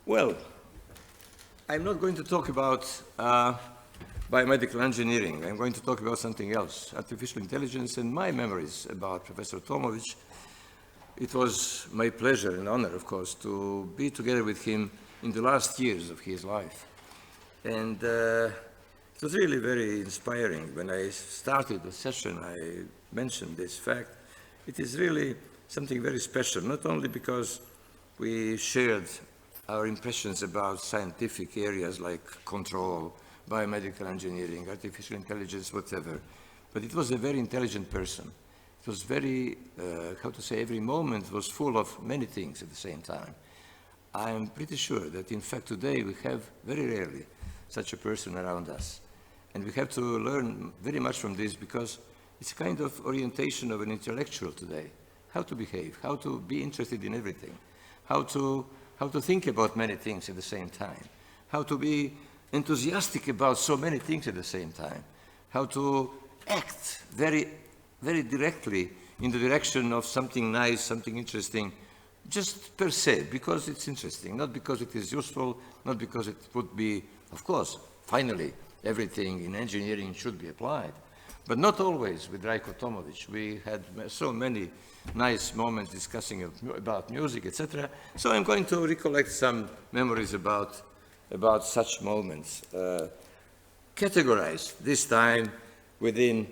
Well, I'm not going to talk about biomedical engineering. I'm going to talk about something else, artificial intelligence, and my memories about Professor Tomović. It was my pleasure and honor, of course, to be together with him in the last years of his life. And it was really very inspiring. When I started the session, I mentioned this fact. It is really something very special, not only because we shared our impressions about scientific areas like control, biomedical engineering, artificial intelligence, whatever, but it was a very intelligent person. It was very, how to say, every moment was full of many things at the same time. I am pretty sure that, in fact, today we have very rarely such a person around us. And we have to learn very much from this because it's a kind of orientation of an intellectual today. How to behave, how to be interested in everything, how to think about many things at the same time, how to be enthusiastic about so many things at the same time, how to act very, very directly in the direction of something nice, something interesting, just per se, because it's interesting, not because it is useful, not because it would be, of course, finally, everything in engineering should be applied. But not always with Raјka Tomovиć. We had so many nice moments discussing about music, etc. So I'm going to recollect some memories about such moments, categorized this time within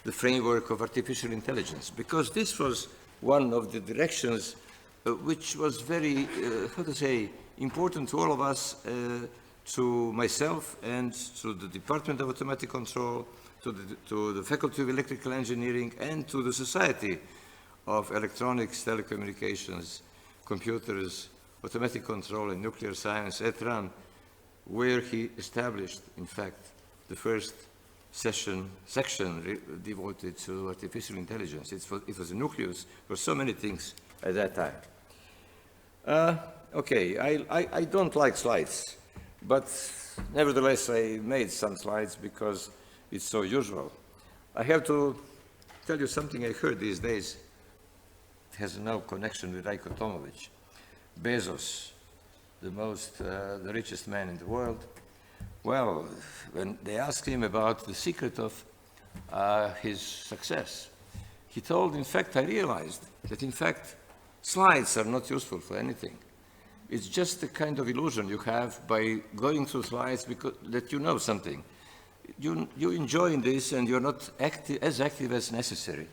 the framework of artificial intelligence, because this was one of the directions which was very, how to say, important to all of us, to myself and to the Department of Automatic Control, to the Faculty of Electrical Engineering, and to the Society of Electronics, Telecommunications, Computers, Automatic Control, and Nuclear Science, ETRAN, where he established, in fact, the first section devoted to artificial intelligence. It was a nucleus for so many things at that time. Okay, I don't like slides, but nevertheless I made some slides because it's so usual. I have to tell you something I heard these days. It has no connection with Raјka Tomovиć. Bezos, the richest man in the world, well, when they asked him about the secret of his success, he told, in fact, I realized that, in fact, slides are not useful for anything. It's just a kind of illusion you have by going through slides because that you know something. You enjoy this and you're not as active as necessary.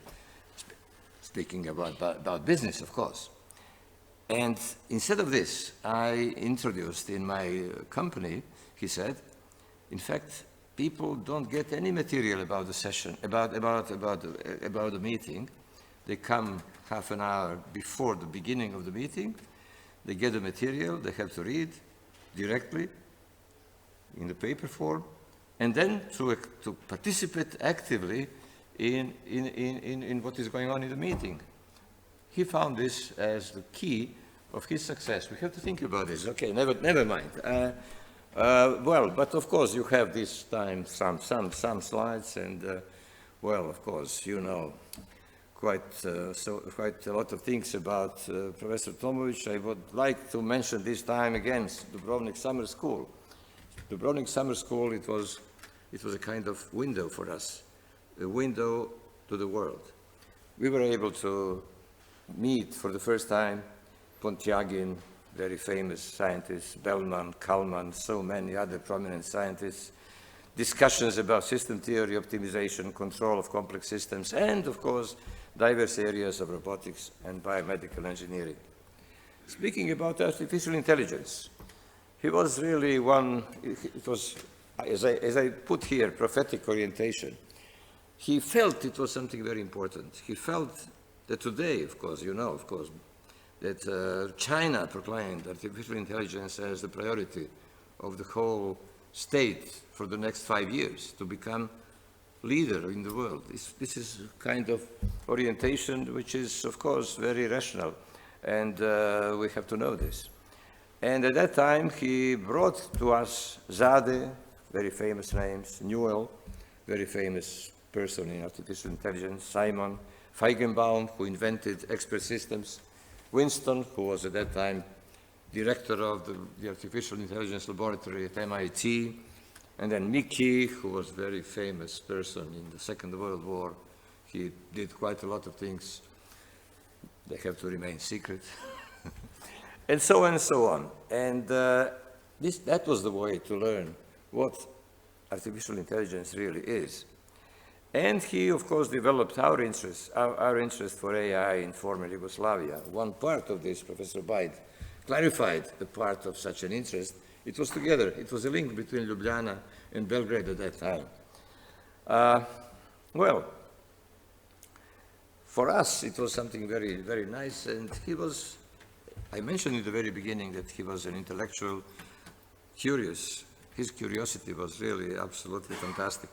Speaking about business, of course. And instead of this, I introduced in my company, he said, in fact, people don't get any material about the session, about the meeting. They come half an hour before the beginning of the meeting. They get the material they have to read directly in the paper form, and then to participate actively in what is going on in the meeting. He found this as the key of his success. We have to think about this. Okay, never mind. Well, but of course you have this time some slides, and well, of course, you know quite a lot of things about Professor Tomović. I would like to mention this time again Dubrovnik Summer School. Dubrovnik Summer School, it was a kind of window for us, a window to the world. We were able to meet for the first time Pontryagin, very famous scientists, Bellman, Kalman, so many other prominent scientists, discussions about system theory, optimization, control of complex systems, and of course, diverse areas of robotics and biomedical engineering. Speaking about artificial intelligence, he was really one, it was, as I put here, prophetic orientation. He felt it was something very important. He felt that today, of course, you know, of course, that China proclaimed artificial intelligence as the priority of the whole state for the next 5 years to become leader in the world. This is kind of orientation which is, of course, very rational, and we have to know this. And at that time, he brought to us Zade, very famous names, Newell, very famous person in artificial intelligence, Simon, Feigenbaum, who invented expert systems, Winston, who was at that time director of the Artificial Intelligence Laboratory at MIT, and then Mickey, who was a very famous person in the Second World War. He did quite a lot of things. They have to remain secret. And so on and so on. And that was the way to learn what artificial intelligence really is. And he, of course, developed our interest for AI in former Yugoslavia. One part of this, Professor Bajd, clarified the part of such an interest. It was together. It was a link between Ljubljana and Belgrade at that time. Well, for us, it was something very, very nice. And he was, I mentioned in the very beginning that he was an intellectual, curious. His curiosity was really absolutely fantastic.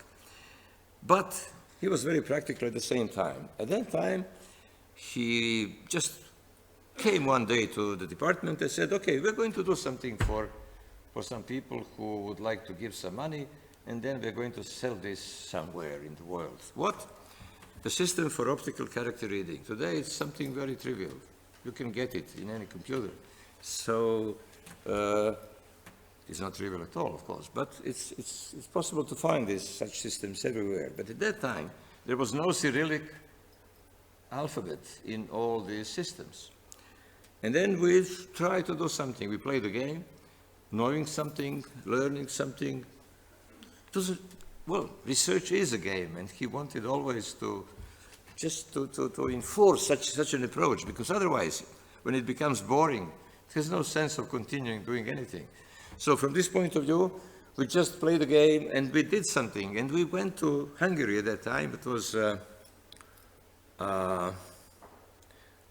But he was very practical at the same time. At that time, he just came one day to the department and said, okay, we're going to do something for some people who would like to give some money, and then we're going to sell this somewhere in the world. What? The system for optical character reading. Today, it's something very trivial. You can get it in any computer. So, it's not trivial at all, of course, but it's possible to find such systems everywhere. But at that time, there was no Cyrillic alphabet in all these systems. And then we tried to do something. We played a game, knowing something, learning something. Well, research is a game, and he wanted always to enforce such an approach, because otherwise, when it becomes boring, there's no sense of continuing doing anything. So from this point of view, we just played the game and we did something. And we went to Hungary at that time. It was, I've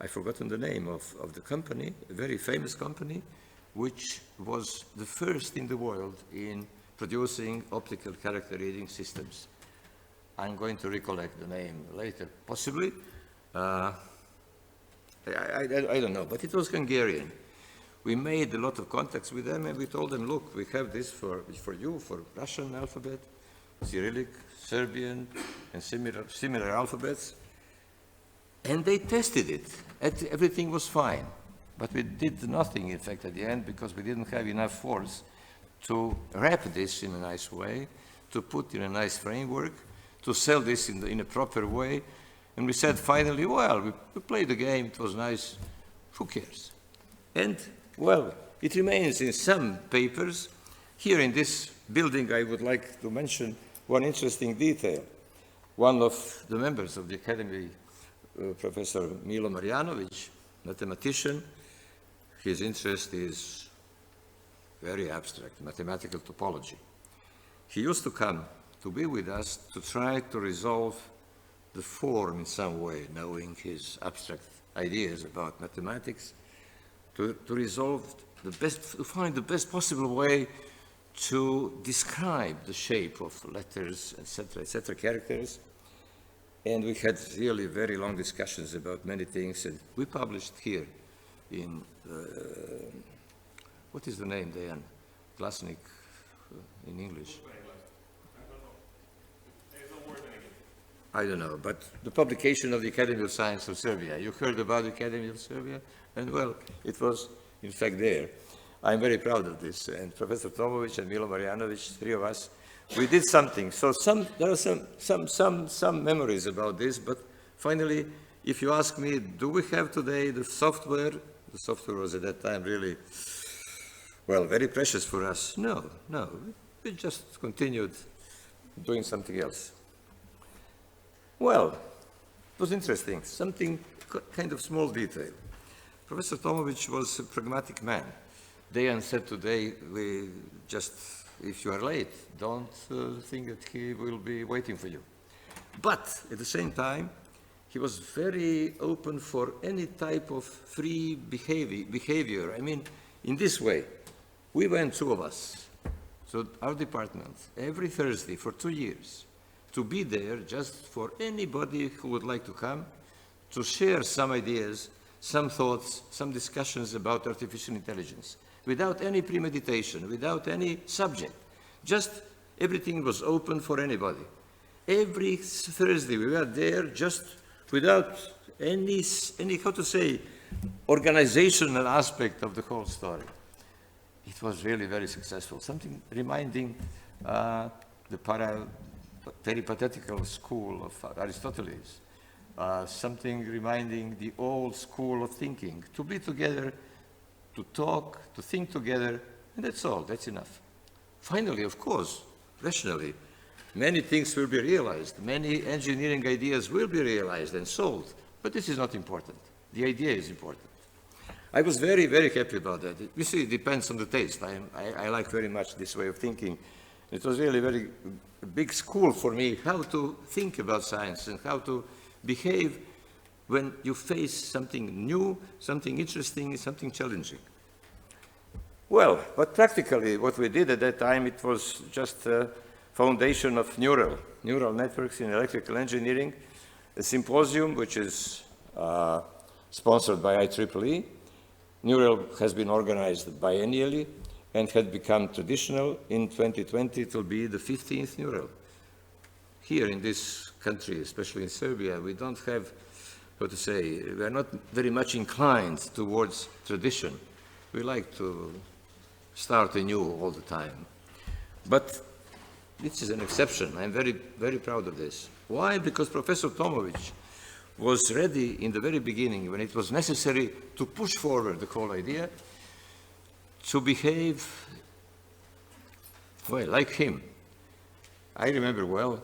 forgotten the name of the company, a very famous company, which was the first in the world in producing optical character reading systems. I'm going to recollect the name later, possibly. I don't know, but it was Hungarian. We made a lot of contacts with them, and we told them, look, we have this for you, for Russian alphabet, Cyrillic, Serbian, and similar alphabets. And they tested it. Everything was fine. But we did nothing, in fact, at the end, because we didn't have enough force to wrap this in a nice way, to put in a nice framework, to sell this in a proper way. And we said, finally, well, we played the game, it was nice, who cares? And well, it remains in some papers. Here in this building, I would like to mention one interesting detail. One of the members of the Academy, Professor Milo Marjanović, mathematician, his interest is very abstract, mathematical topology. He used to come to be with us to try to resolve the form in some way, knowing his abstract ideas about mathematics, to find the best possible way to describe the shape of letters, etc., characters. And we had really very long discussions about many things, and we published here in, what is the name, Dejan? Glasnik in English. I don't know, but the publication of the Academy of Science of Serbia. You heard about the Academy of Serbia? And well, it was in fact there. I'm very proud of this. And Professor Tomović and Milo Marjanović, three of us, we did something. So there are some memories about this, but finally, if you ask me, do we have today the software? The software was at that time really, well, very precious for us. No. We just continued doing something else. Well, it was interesting, something kind of small detail. Professor Tomović was a pragmatic man. Dejan said today, if you are late, don't think that he will be waiting for you. But at the same time, he was very open for any type of free behavior. I mean, in this way, we went, two of us, to our department every Thursday for 2 years to be there just for anybody who would like to come, to share some ideas, some thoughts, some discussions about artificial intelligence, without any premeditation, without any subject. Just everything was open for anybody. Every Thursday we were there just without any how to say, organizational aspect of the whole story. It was really very successful. Something reminding the peripatetical school of Aristoteles. Something reminding the old school of thinking. To be together, to talk, to think together, and that's all, that's enough. Finally, of course, rationally, many things will be realized. Many engineering ideas will be realized and solved. But this is not important. The idea is important. I was very, very happy about that. You see, it depends on the taste. I like very much this way of thinking. It was really a very big school for me, how to think about science and how to behave when you face something new, something interesting, something challenging. Well, but practically what we did at that time, it was just a foundation of neural networks in electrical engineering, a symposium which is sponsored by IEEE. Neural has been organized biennially and had become traditional. In 2020, it will be the 15th Neural. Here in this country, especially in Serbia, we don't have, how to say, we are not very much inclined towards tradition. We like to start anew all the time. But this is an exception. I'm very, very proud of this. Why? Because Professor Tomović was ready in the very beginning, when it was necessary to push forward the whole idea, to behave, well, like him. I remember well,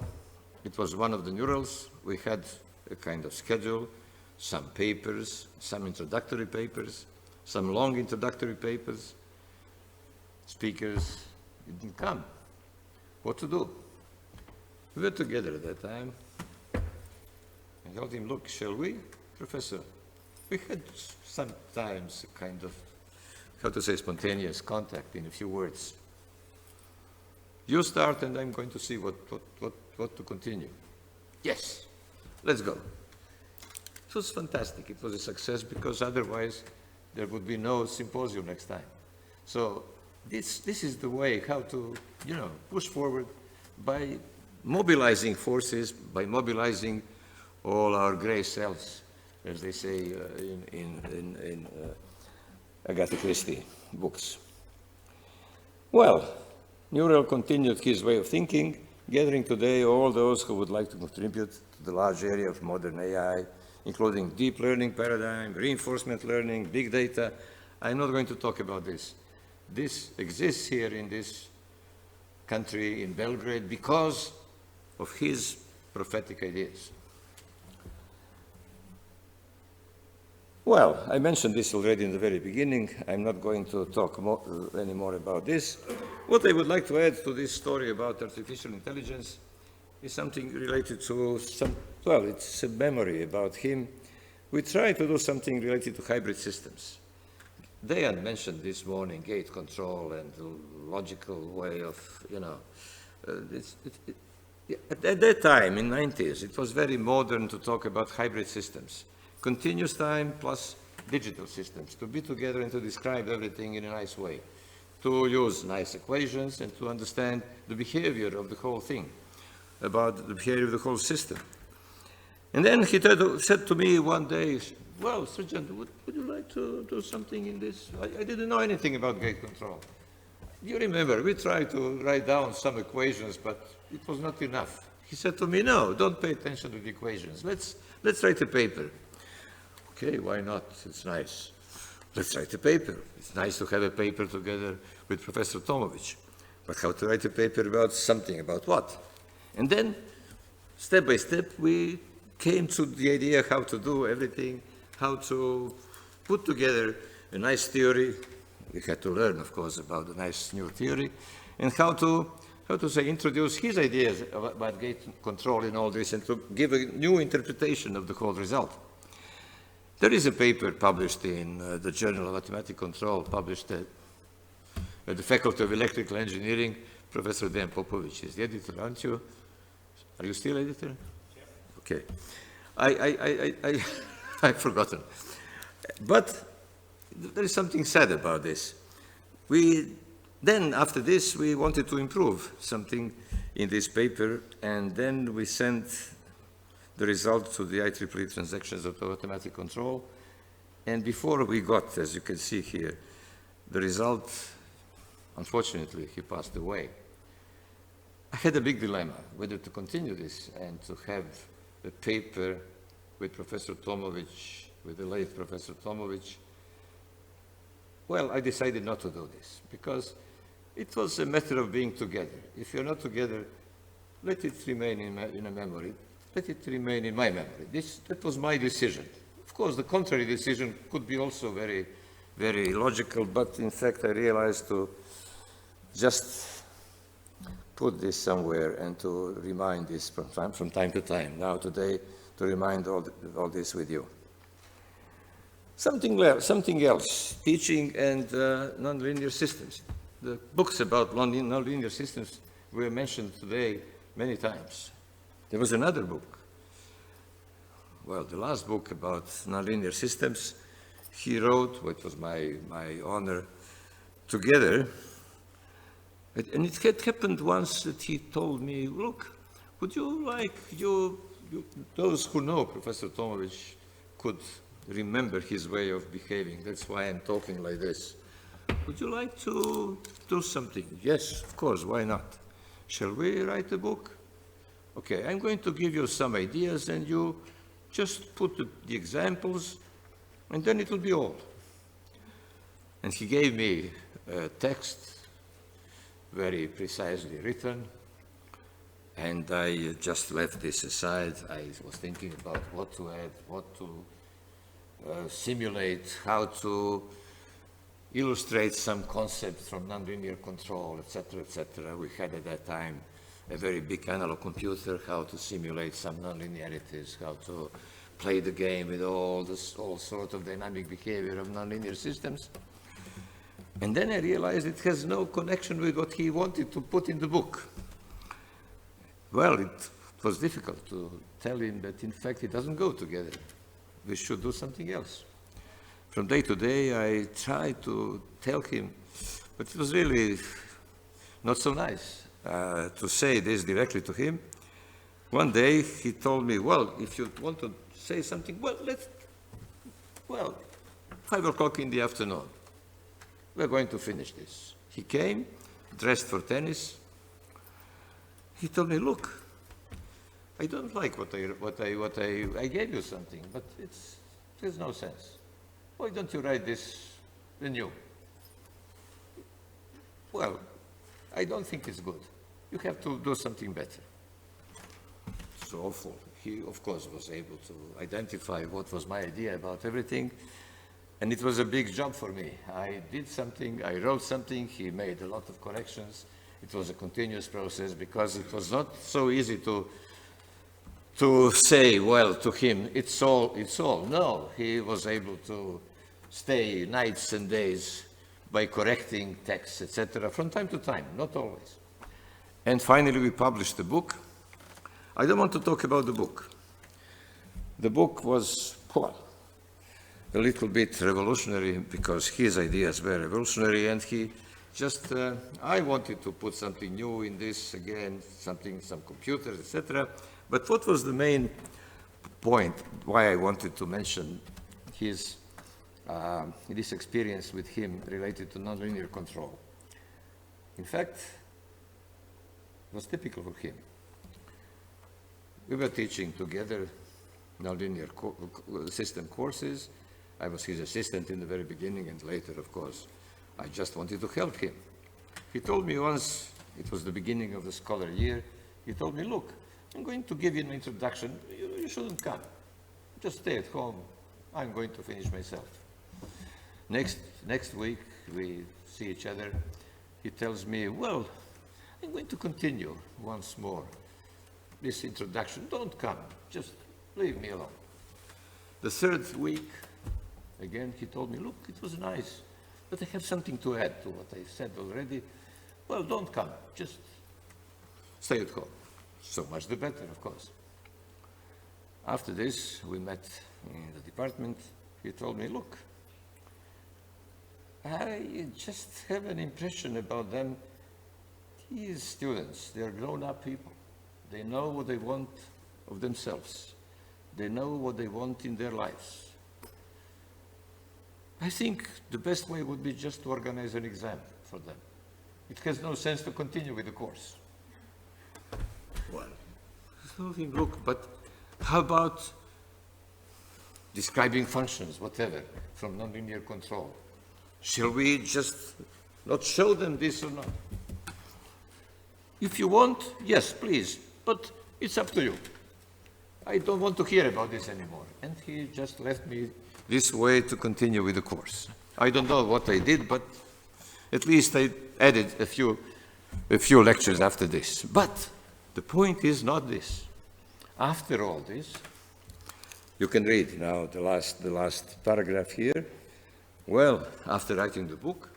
it was one of the neurals. We had a kind of schedule, some papers, some introductory papers, some long introductory papers. Speakers didn't come. What to do? We were together at that time. I told him, look, shall we, Professor? We had sometimes a kind of, how to say, spontaneous contact in a few words. You start and I'm going to see what to continue. Yes, let's go. It was fantastic. It was a success because otherwise there would be no symposium next time. So this is the way how to, push forward by mobilizing forces, by mobilizing all our gray cells, as they say in Agatha Christie books. Well, Neural continued his way of thinking, gathering today all those who would like to contribute to the large area of modern AI, including deep learning paradigm, reinforcement learning, big data. I'm not going to talk about this. This exists here in this country, in Belgrade, because of his prophetic ideas. Well, I mentioned this already in the very beginning. I'm not going to talk any more about this. What I would like to add to this story about artificial intelligence is something related to it's a memory about him. We try to do something related to hybrid systems. Dejan mentioned this morning gate control and the logical way of, at that time, in the 90s, it was very modern to talk about hybrid systems. Continuous time plus digital systems, to be together and to describe everything in a nice way, to use nice equations and to understand the behavior of the whole thing, about the behavior of the whole system. And then he said to me one day, well, Srđan, would you like to do something in this? I didn't know anything about gate control. You remember, we tried to write down some equations, but it was not enough. He said to me, no, don't pay attention to the equations. Let's write a paper. Okay, why not? It's nice. Let's write a paper. It's nice to have a paper together with Professor Tomović. But how to write a paper about something, about what? And then, step by step, we came to the idea how to do everything, how to put together a nice theory. We had to learn, of course, about the nice new theory, and how to introduce his ideas about gate control in all this, and to give a new interpretation of the whole result. There is a paper published in the Journal of Automatic Control, published at the Faculty of Electrical Engineering. Professor Dejan Popović is the editor, aren't you? Are you still editor? Okay. I've forgotten. But there is something sad about this. Then, after this, we wanted to improve something in this paper, and then we sent the result to the IEEE transactions of automatic control. And before we got, as you can see here, the result, unfortunately, he passed away. I had a big dilemma whether to continue this and to have a paper with Professor Tomović, with the late Professor Tomović. Well, I decided not to do this because it was a matter of being together. If you're not together, let it remain in a memory. Let it remain in my memory. That was my decision. Of course, the contrary decision could be also very, very logical, but in fact, I realized to just put this somewhere and to remind this from time to time. Now, today, to remind all this with you. Something else, teaching and nonlinear systems. The books about nonlinear systems were mentioned today many times. There was another book. Well, the last book about nonlinear systems, he wrote, what was my honor, together. And it had happened once that he told me, look, would you like, those who know Professor Tomović could remember his way of behaving. That's why I'm talking like this. Would you like to do something? Yes, of course, why not? Shall we write a book? Okay, I'm going to give you some ideas and you just put the examples and then it will be all. And he gave me a text, very precisely written, and I just left this aside. I was thinking about what to add, what to simulate, how to illustrate some concepts from nonlinear control, etc., etc. We had at that time a very big analog computer, how to simulate some nonlinearities, how to play the game with all sort of dynamic behavior of nonlinear systems. And then I realized it has no connection with what he wanted to put in the book. Well, it was difficult to tell him that in fact it doesn't go together. We should do something else. From day to day, I tried to tell him, but it was really not so nice to say this directly to him. One day, he told me, well, if you want to say something, well, 5 o'clock in the afternoon, we're going to finish this. He came, dressed for tennis. He told me, look, I don't like what I gave you something, but there's no sense. Why don't you write this anew? Well, I don't think it's good. You have to do something better. It's awful. He, of course, was able to identify what was my idea about everything, and it was a big job for me. I did something, I wrote something, he made a lot of corrections. It was a continuous process because it was not so easy to say, well, to him, it's all. No, he was able to stay nights and days by correcting texts, etc., from time to time, not always. And finally, we published the book. I don't want to talk about the book. The book was, well, a little bit revolutionary because his ideas were revolutionary, and he just, I wanted to put something new in this again, some computers, etc. But what was the main point why I wanted to mention his, this experience with him related to nonlinear control? In fact, it was typical for him. We were teaching together nonlinear system courses. I was his assistant in the very beginning, and later, of course, I just wanted to help him. He told me once, it was the beginning of the scholar year, he told me, look, I'm going to give you an introduction. You shouldn't come. Just stay at home. I'm going to finish myself. Next week, we see each other. He tells me, well, I'm going to continue once more this introduction. Don't come. Just leave me alone. The third week, again, he told me, look, it was nice, but I have something to add to what I said already. Well, don't come. Just stay at home. So much the better, of course. After this, we met in the department. He told me, look, I just have an impression about them. These students, they're grown-up people. They know what they want of themselves. They know what they want in their lives. I think the best way would be just to organize an exam for them. It has no sense to continue with the course. Well, look, but how about describing functions, whatever, from nonlinear control? Shall we just not show them this or not? If you want, yes, please, but it's up to you. I don't want to hear about this anymore. And he just left me this way to continue with the course. I don't know what I did, but at least I added a few lectures after this. But the point is not this. After all this, you can read now the last paragraph here. Well, after writing the book,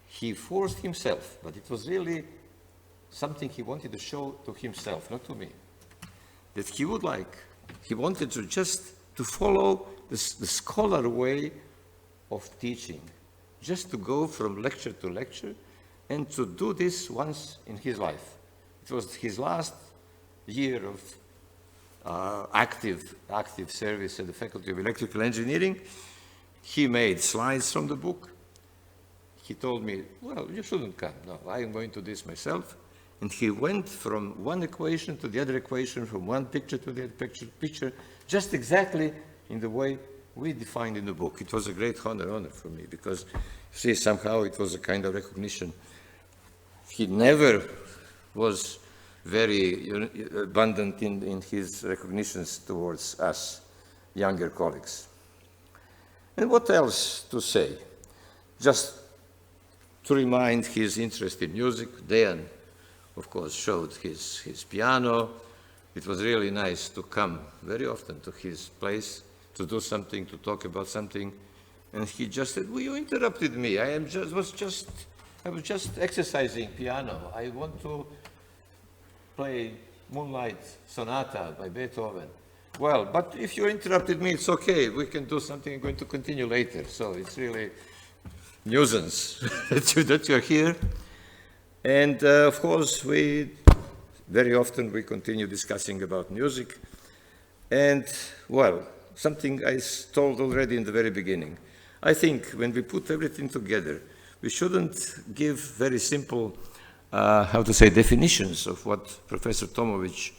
he forced himself, but it was really something he wanted to show to himself, not to me, that he wanted to just to follow the scholar way of teaching, just to go from lecture to lecture and to do this once in his life. It was his last year of active service at the Faculty of Electrical Engineering. He made slides from the book. He told me, well, you shouldn't come. No, I am going to do this myself. And he went from one equation to the other equation, from one picture to the other picture, just exactly in the way we defined in the book. It was a great honor for me, because, see, somehow it was a kind of recognition. He never was very abundant in his recognitions towards us, younger colleagues. And what else to say? Just to remind his interest in music. Dan, of course, showed his piano. It was really nice to come very often to his place to do something, to talk about something. And he just said, well, you interrupted me. I was just exercising piano. I want to play Moonlight Sonata by Beethoven. Well, but if you interrupted me, it's okay. We can do something. I'm going to continue later. So it's really nuisance that you're here. And of course, very often we continue discussing about music. And, well, something I told already in the very beginning. I think when we put everything together, we shouldn't give very simple, definitions of what Professor Tomović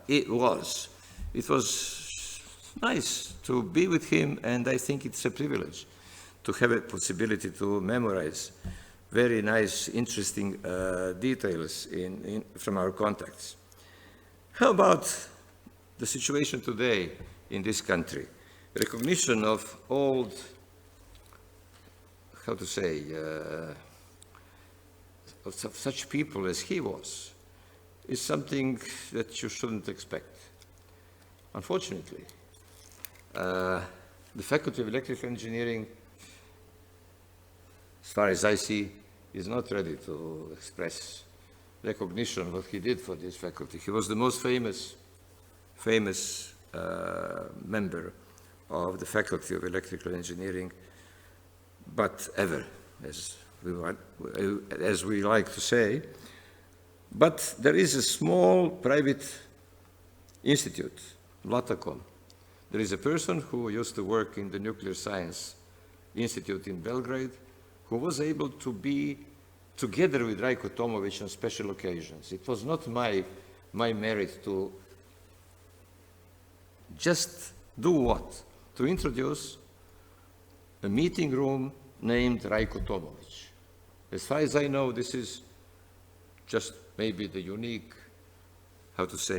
it was. It was nice to be with him, and I think it's a privilege to have a possibility to memorize very nice, interesting details from our contacts. How about the situation today in this country? Recognition of old, of such people as he was is something that you shouldn't expect. Unfortunately, the Faculty of Electrical Engineering, as far as I see, is not ready to express recognition of what he did for this faculty. He was the most famous member of the Faculty of Electrical Engineering, but ever, as we like to say. But there is a small private institute, Latacom. There is a person who used to work in the Nuclear Science Institute in Belgrade, who was able to be together with Raјka Tomovиć on special occasions. It was not my merit to just do what? To introduce a meeting room named Raјka Tomovиć. As far as I know, this is just maybe the unique,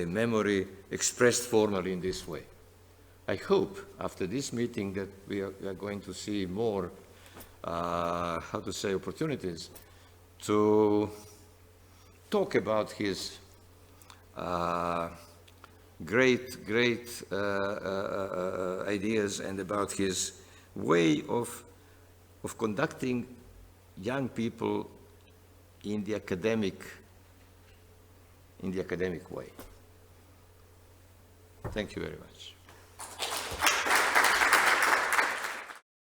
memory expressed formally in this way. I hope after this meeting that we are going to see more, opportunities to talk about his great ideas and about his way of conducting young people in the academic way. Thank you very much.